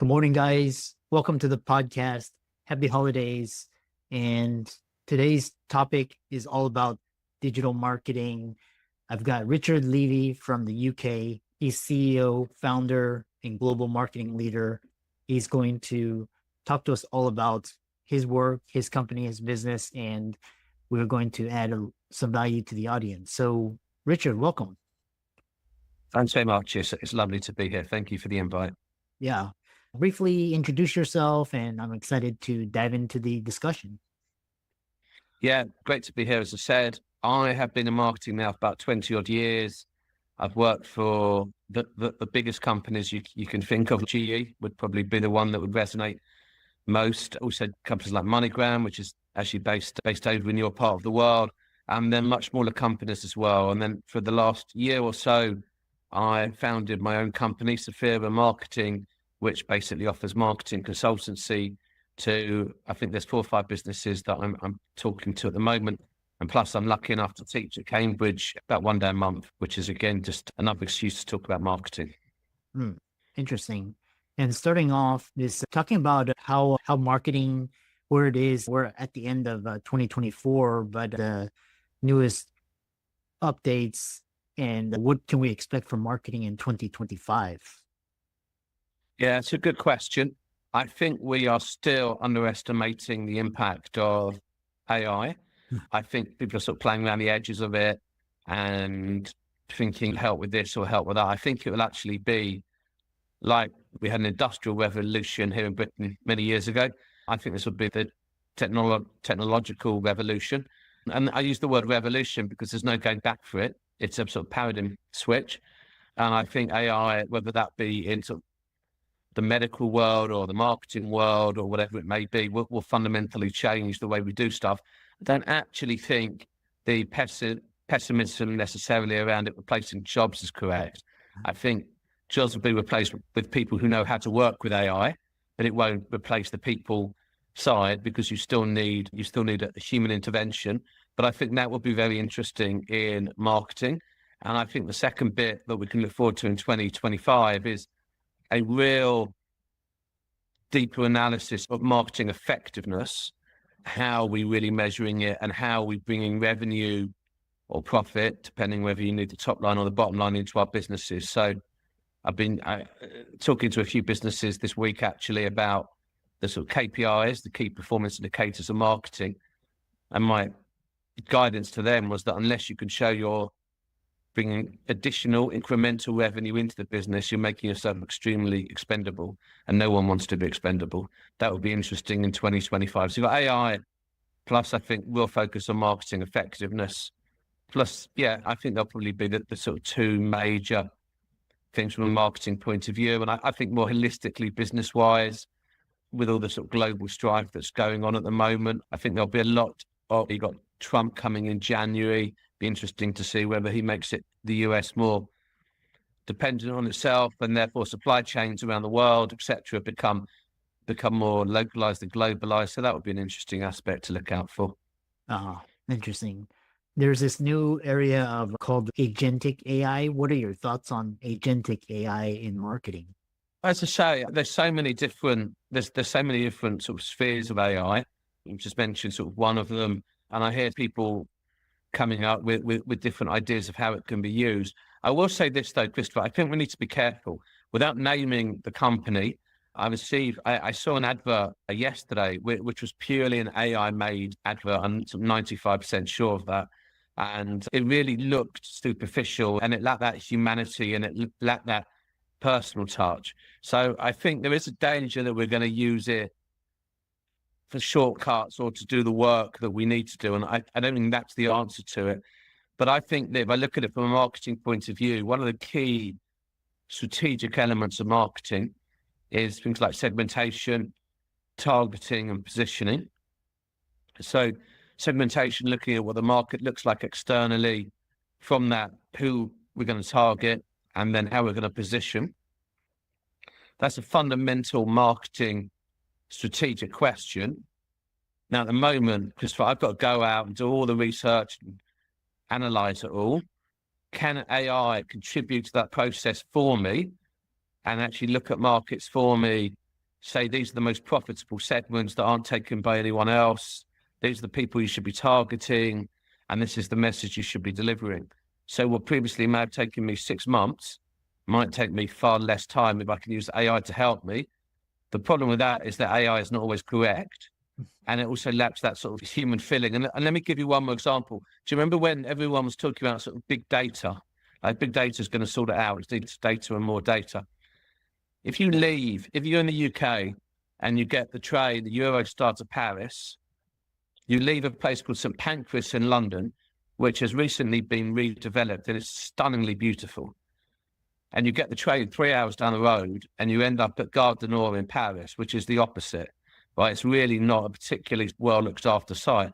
Good morning, guys. Welcome to the podcast. Happy holidays. And today's topic is all about digital marketing. I've got Richard Levy from the UK. He's CEO, founder, and global marketing leader. He's going to talk to us all about his work, his company, his business, and we're going to add some value to the audience. So, Richard, welcome. Thanks very much. It's lovely to be here. Thank you for the invite. Yeah. Briefly introduce yourself, and I'm excited to dive into the discussion. Yeah, great to be here. As I said, I have been in marketing now for about 20 odd years. I've worked for the biggest companies you can think of. GE would probably be the one that would resonate most. Also companies like MoneyGram, which is actually based over in your part of the world, and then much smaller companies as well. And then for the last year or so, I founded my own company, Sophia Marketing, which basically offers marketing consultancy to, I think there's 4 or 5 businesses that I'm talking to at the moment. And plus I'm lucky enough to teach at Cambridge about 1 day a month, which is again, just another excuse to talk about marketing. Interesting. And starting off is talking about how marketing, where it is, we're at the end of 2024, but the newest updates and what can we expect from marketing in 2025? Yeah, it's a good question. I think we are still underestimating the impact of AI. I think people are sort of playing around the edges of it and thinking help with this or help with that. I think it will actually be like we had an industrial revolution here in Britain many years ago. I think this will be the technological revolution. And I use the word revolution because there's no going back for it. It's a sort of paradigm switch. And I think AI, whether that be in sort of the medical world or the marketing world or whatever it may be, will fundamentally change the way we do stuff. I don't actually think the pessimism necessarily around it replacing jobs is correct. I think jobs will be replaced with people who know how to work with AI, but it won't replace the people side because you still need a human intervention. But I think that will be very interesting in marketing. And I think the second bit that we can look forward to in 2025 is a real deeper analysis of marketing effectiveness, how we really measuring it and how we bringing revenue or profit, depending whether you need the top line or the bottom line, into our businesses. So I've been talking to a few businesses this week actually about the sort of KPIs, the key performance indicators of marketing. And my guidance to them was that unless you can show you're bringing additional incremental revenue into the business, you're making yourself extremely expendable, and no one wants to be expendable. That will be interesting in 2025. So you've got AI, plus I think we'll focus on marketing effectiveness. Plus, yeah, I think there'll probably be the sort of 2 major things from a marketing point of view. And I think more holistically, business-wise, with all the sort of global strife that's going on at the moment, I think there'll be a lot of, you've got Trump coming in January. Be interesting to see whether he makes it the US more dependent on itself, and therefore supply chains around the world, etc., become more localized and globalized. So that would be an interesting aspect to look out for. Interesting. There's this new area called agentic AI. What are your thoughts on agentic AI in marketing? As I say, there's so many different sort of spheres of AI. You just mentioned sort of one of them, and I hear people coming up with different ideas of how it can be used. I will say this though, Christopher, I think we need to be careful. Without naming the company, I saw an advert yesterday, which was purely an AI-made advert. I'm 95% sure of that. And it really looked superficial, and it lacked that humanity, and it lacked that personal touch. So I think there is a danger that we're going to use it for shortcuts or to do the work that we need to do. And I don't think that's the answer to it. But I think that if I look at it from a marketing point of view, one of the key strategic elements of marketing is things like segmentation, targeting, and positioning. So segmentation, looking at what the market looks like externally, from that, who we're going to target, and then how we're going to position. That's a fundamental marketing strategic question. Now, at the moment, Christopher, I've got to go out and do all the research and analyze it all. Can AI contribute to that process for me and actually look at markets for me say these are the most profitable segments that aren't taken by anyone else. These are the people you should be targeting, and this is the message you should be delivering. So what previously may have taken me 6 months might take me far less time if I can use AI to help me. The problem with that is that AI is not always correct, and it also lacks that sort of human feeling. And let me give you one more example. Do you remember when everyone was talking about sort of big data? Like big data is going to sort it out. It needs data and more data. If you're in the UK and you get the train, the Eurostar to Paris, you leave a place called St Pancras in London, which has recently been redeveloped and it's stunningly beautiful. And you get the train 3 hours down the road and you end up at Gare du Nord in Paris, which is the opposite, right? It's really not a particularly well looked after site.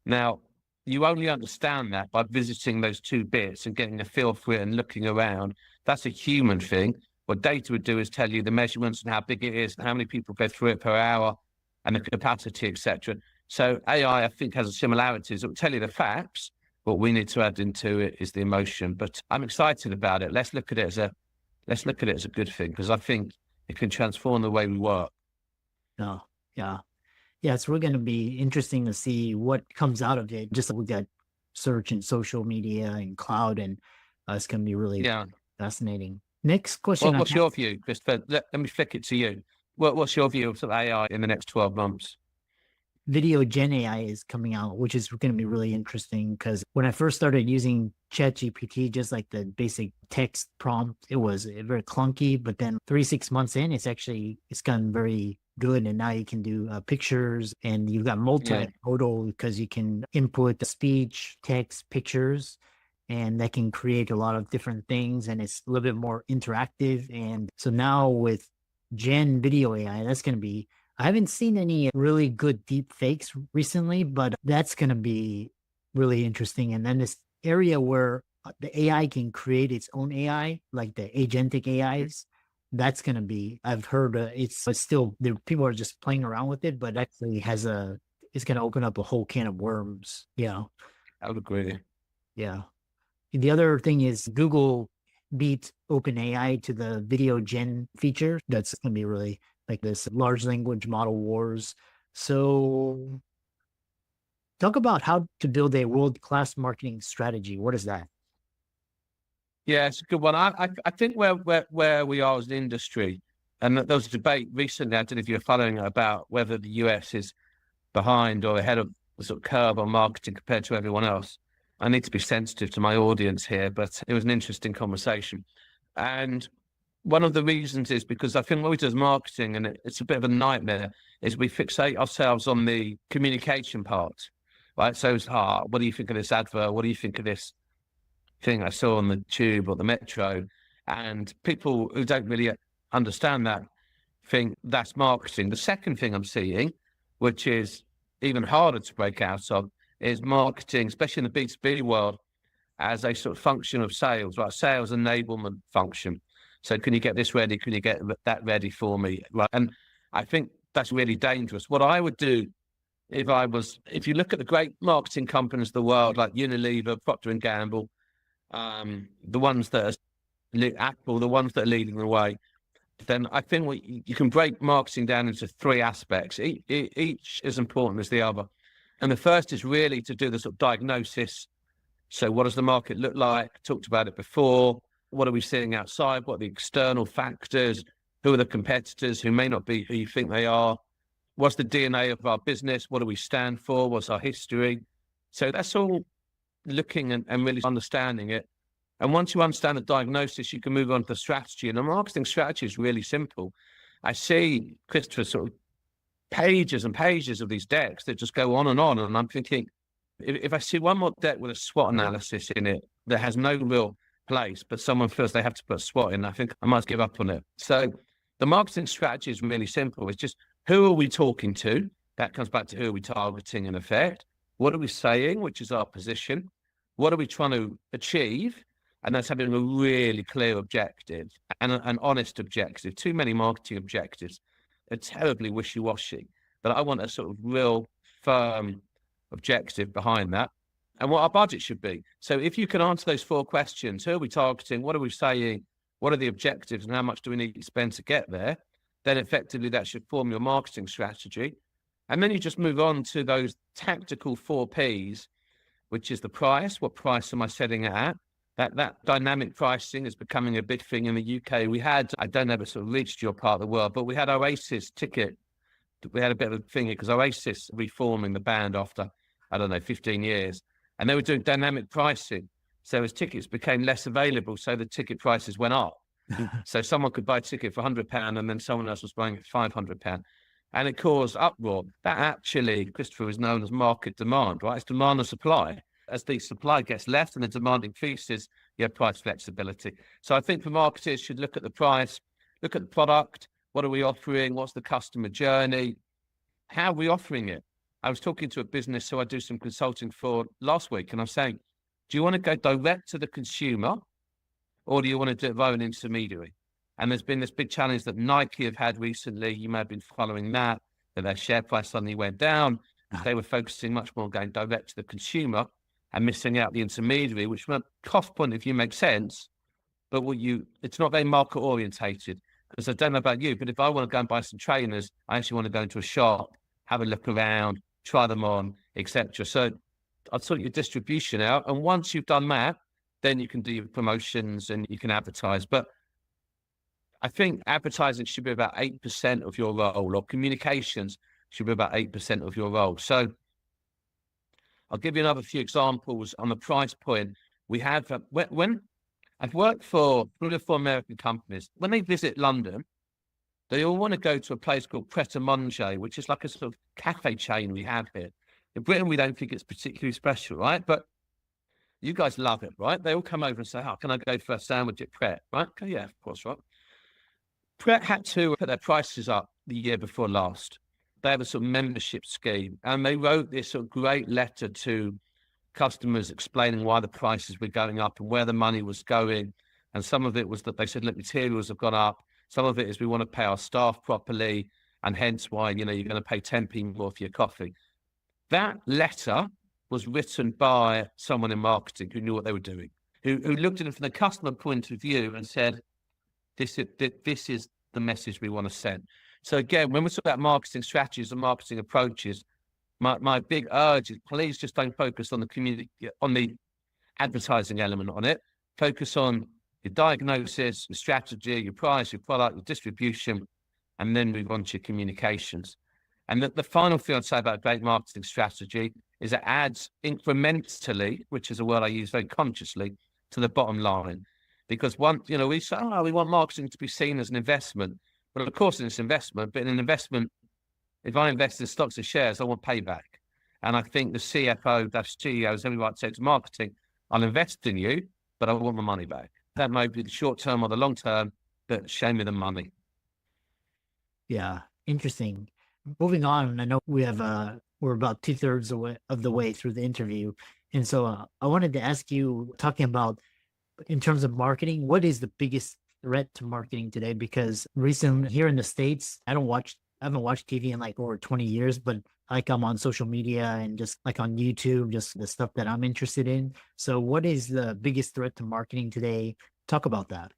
Now, you only understand that by visiting those two bits and getting a feel for it and looking around. That's a human thing. What data would do is tell you the measurements and how big it is and how many people go through it per hour and the capacity, etc. So AI, I think, has similarities. It will tell you the facts. What we need to add into it is the emotion. But I'm excited about it. Let's look at it as a good thing, because I think it can transform the way we work. Oh, yeah. Yeah, it's really going to be interesting to see what comes out of it. Just like we got search and social media and cloud, and it's going to be really fascinating. Next question. What's your view, Christopher? Let me flick it to you. What's your view of AI in the next 12 months? Video Gen AI is coming out, which is going to be really interesting, because when I first started using ChatGPT, just like the basic text prompt, it was very clunky. But then 6 months in, it's gotten very good. And now you can do pictures, and you've got multimodal because you can input the speech, text, pictures, and that can create a lot of different things. And it's a little bit more interactive. And so now with Gen Video AI, that's going to be, I haven't seen any really good deep fakes recently, but that's going to be really interesting. And then this area where the AI can create its own AI, like the agentic AIs, that's going to be, I've heard it's still, people are just playing around with it, but actually it's going to open up a whole can of worms. Yeah. I would agree. Yeah. The other thing is Google beat OpenAI to the video gen feature. That's going to be really like this large language model wars. So talk about how to build a world-class marketing strategy. What is that? Yeah, it's a good one. I think where we are as an industry, and there was a debate recently, I don't know if you're following it, about whether the US is behind or ahead of the sort of curve on marketing compared to everyone else. I need to be sensitive to my audience here, but it was an interesting conversation. And one of the reasons is because I think what we do as marketing, and it's a bit of a nightmare, is we fixate ourselves on the communication part, right? So it's, what do you think of this advert? What do you think of this thing I saw on the tube or the metro? And people who don't really understand that think that's marketing. The second thing I'm seeing, which is even harder to break out of, is marketing, especially in the B2B world, as a sort of function of sales, right? Sales enablement function. So can you get this ready? Can you get that ready for me? Right. And I think that's really dangerous. What I would do if you look at the great marketing companies of the world, like Unilever, Procter & Gamble, the ones that are Apple, the ones that are leading the way, then I think you can break marketing down into three aspects. Each is important as the other. And the first is really to do the sort of diagnosis. So what does the market look like? I talked about it before. What are we seeing outside? What are the external factors? Who are the competitors who may not be who you think they are? What's the DNA of our business? What do we stand for? What's our history? So that's all looking and really understanding it. And once you understand the diagnosis, you can move on to the strategy. And the marketing strategy is really simple. I see, Christopher, sort of pages and pages of these decks that just go on. And I'm thinking, if I see one more deck with a SWOT analysis in it that has no real place, but someone feels they have to put a SWOT in, I think I must give up on it. So the marketing strategy is really simple. It's just, who are we talking to? That comes back to who are we targeting in effect? What are we saying, which is our position? What are we trying to achieve? And that's having a really clear objective and an honest objective. Too many marketing objectives are terribly wishy-washy, but I want a sort of real firm objective behind that and what our budget should be. So if you can answer those four questions, who are we targeting? What are we saying? What are the objectives and how much do we need to spend to get there? then effectively that should form your marketing strategy. And then you just move on to those tactical 4Ps, which is the price. What price am I setting it at? That dynamic pricing is becoming a big thing in the UK. We had, I don't know if it sort of reached your part of the world, but we had Oasis ticket. We had a bit of a thing because Oasis reforming the band after, I don't know, 15 years. And they were doing dynamic pricing. So as tickets became less available, so the ticket prices went up. So someone could buy a ticket for £100 and then someone else was buying it for £500. And it caused uproar. That actually, Christopher, is known as market demand, right? It's demand and supply. As the supply gets less and the demand increases, you have price flexibility. So I think for marketers should look at the price, look at the product. What are we offering? What's the customer journey? How are we offering it? I was talking to a business who I do some consulting for last week, and I'm saying, do you want to go direct to the consumer or do you want to do it via an intermediary? And there's been this big challenge that Nike have had recently. You may have been following that their share price suddenly went down. They were focusing much more on going direct to the consumer and missing out the intermediary, which from a cost point of view makes sense, but it's not very market orientated. Because I don't know about you, but if I want to go and buy some trainers, I actually want to go into a shop, have a look around, try them on, etc. So I'd sort your distribution out, and once you've done that, then you can do your promotions and you can advertise. But I think advertising should be about 8% of your role, or communications should be about 8% of your role. So I'll give you another few examples on the price point. We have, when I've worked for 3 or 4 American companies, when they visit London, they all want to go to a place called Pret a Manger, which is like a sort of cafe chain we have here. In Britain, we don't think it's particularly special, right? But you guys love it, right? They all come over and say, oh, can I go for a sandwich at Pret, right? Okay, yeah, of course, right? Pret had to put their prices up the year before last. They have a sort of membership scheme, and they wrote this sort of great letter to customers explaining why the prices were going up and where the money was going. And some of it was that they said, look, materials have gone up. Some of it is we want to pay our staff properly, and hence why, you're going to pay 10p more for your coffee. That letter was written by someone in marketing who knew what they were doing, who looked at it from the customer point of view and said, this is the message we want to send. So again, when we talk about marketing strategies and marketing approaches, my big urge is please just don't focus on the community, on the advertising element on it. Focus on your diagnosis, your strategy, your price, your product, your distribution, and then move on to your communications. And the final thing I'd say about a great marketing strategy is it adds incrementally, which is a word I use very consciously, to the bottom line. Because we say, we want marketing to be seen as an investment. Well, of course it's an investment, but in an investment, if I invest in stocks or shares, I want payback. And I think the CFO, that CEO, has every right to say to marketing, I'll invest in you, but I want my money back. That may be the short term or the long term, but show me the money. Yeah, interesting. Moving on, I know we're about 2/3 of the way through the interview. And so I wanted to ask you, talking about, in terms of marketing, what is the biggest threat to marketing today? Because recently here in the States, I haven't watched TV in like over 20 years, but like I'm on social media and just like on YouTube, just the stuff that I'm interested in. So what is the biggest threat to marketing today? Talk about that.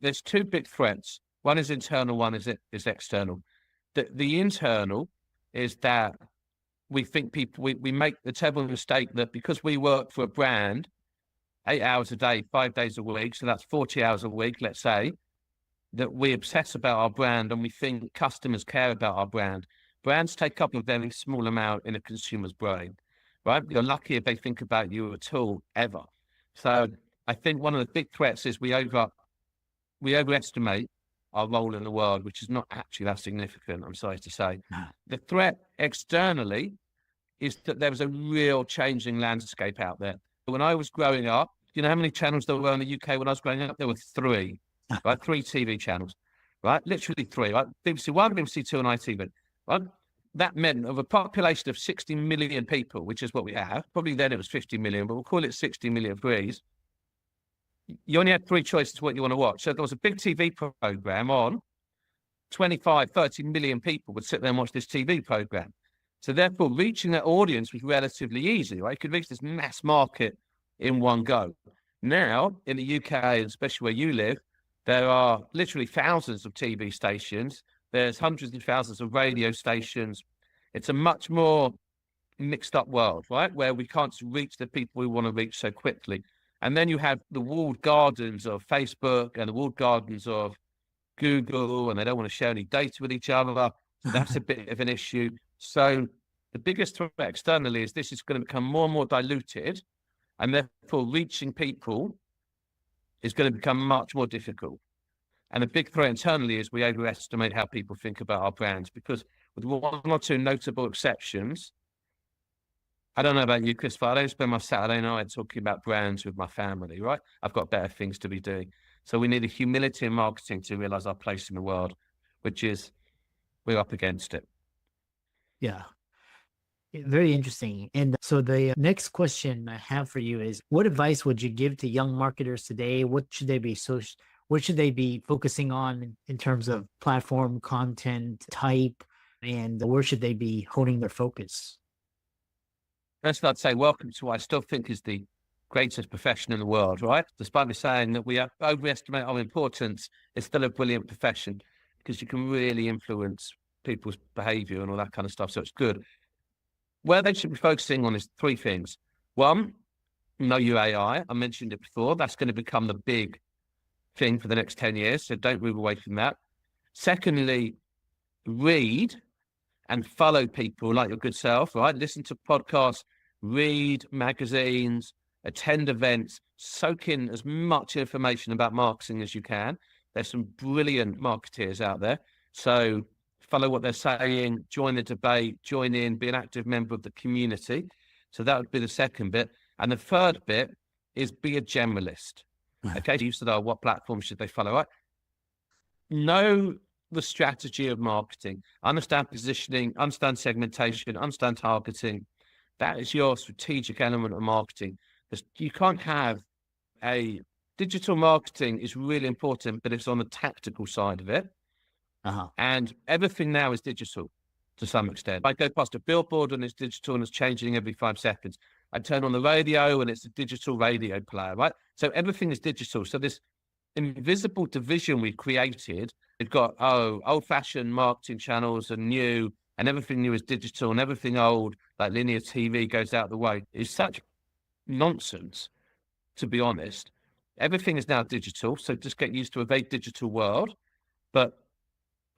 There's 2 big threats. One is internal, one is external. The internal is that we think we make the terrible mistake that because we work for a brand 8 hours a day, 5 days a week, so that's 40 hours a week, let's say, that we obsess about our brand and we think customers care about our brand. Brands take up a very small amount in a consumer's brain, right? You're lucky if they think about you at all, ever. So I think one of the big threats is we overestimate our role in the world, which is not actually that significant, I'm sorry to say. The threat externally is that there was a real changing landscape out there. When I was growing up, you know how many channels there were in the UK when I was growing up? There were 3, right? 3 TV channels, right? Literally 3, right? BBC 1, BBC 2, and ITV, right? That meant of a population of 60 million people, which is what we have, probably then it was 50 million, but we'll call it 60 million for ease. You only had 3 choices what you want to watch. So there was a big TV program on, 25, 30 million people would sit there and watch this TV program. So therefore, reaching that audience was relatively easy, right? You could reach this mass market in one go. Now, in the UK, especially where you live, There are literally thousands of TV stations. There's hundreds of thousands of radio stations. It's a much more mixed up world, right? Where we can't reach the people we want to reach so quickly. And then you have the walled gardens of Facebook and the walled gardens of Google, and they don't want to share any data with each other. So that's a bit of an issue. So the biggest threat externally is this is going to become more and more diluted, and therefore reaching people is going to become much more difficult. And the big threat internally is we overestimate how people think about our brands, because with one or two notable exceptions, I don't know about you, Chris, but I don't spend my Saturday night talking about brands with my family, right? I've got better things to be doing. So we need a humility in marketing to realize our place in the world, which is we're up against it. Yeah. Very interesting. And so the next question I have for you is, what advice would you give to young marketers today? What should they be focusing on in terms of platform, content type, and where should they be honing their focus? First, I'd say welcome to what I still think is the greatest profession in the world, right? Despite me saying that we overestimate our importance, it's still a brilliant profession because you can really influence people's behavior and all that kind of stuff. So it's good. Where they should be focusing on is three things. One, know your AI. I mentioned it before. That's going to become the big thing for the next 10 years. So don't move away from that. Secondly, read and follow people like your good self, right? Listen to podcasts, read magazines, attend events, soak in as much information about marketing as you can. There's some brilliant marketeers out there. So follow what they're saying, join the debate, join in, be an active member of the community. So that would be the second bit. And the third bit is be a generalist. Okay, so you said, what platform should they follow? Right? Know the strategy of marketing, understand positioning, understand segmentation, understand targeting. That is your strategic element of marketing. You can't have digital marketing is really important, but it's on the tactical side of it. And everything now is digital to some extent. I go past a billboard and it's digital and it's changing every 5 seconds. I turn on the radio and it's a digital radio player, right? So everything is digital. So this invisible division we've created, we've got, old-fashioned marketing channels are new and everything new is digital and everything old, like linear TV, goes out the way. It's such nonsense, to be honest. Everything is now digital, so just get used to a very digital world, but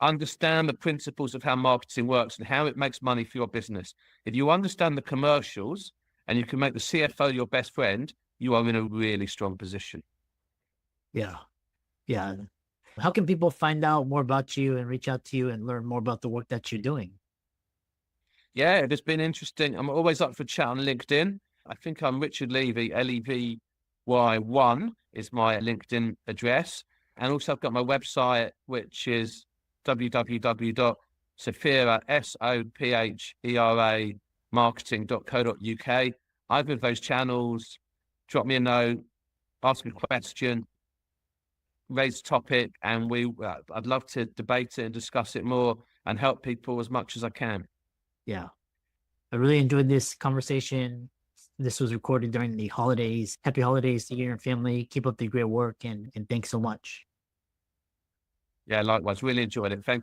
understand the principles of how marketing works and how it makes money for your business. If you understand the commercials and you can make the CFO your best friend, you are in a really strong position. Yeah. Yeah. How can people find out more about you and reach out to you and learn more about the work that you're doing? Yeah, it has been interesting. I'm always up for chat on LinkedIn. I think I'm Richard Levy, LEVY1 is my LinkedIn address. And also I've got my website, which is www.sophera, SOPHERA marketing.co.uk. Either of those channels, drop me a note, ask a question, raise a topic, and I'd love to debate it and discuss it more and help people as much as I can. Yeah. I really enjoyed this conversation. This was recorded during the holidays. Happy holidays to you and your family. Keep up the great work and thanks so much. Yeah, likewise. Really enjoyed it. Thanks.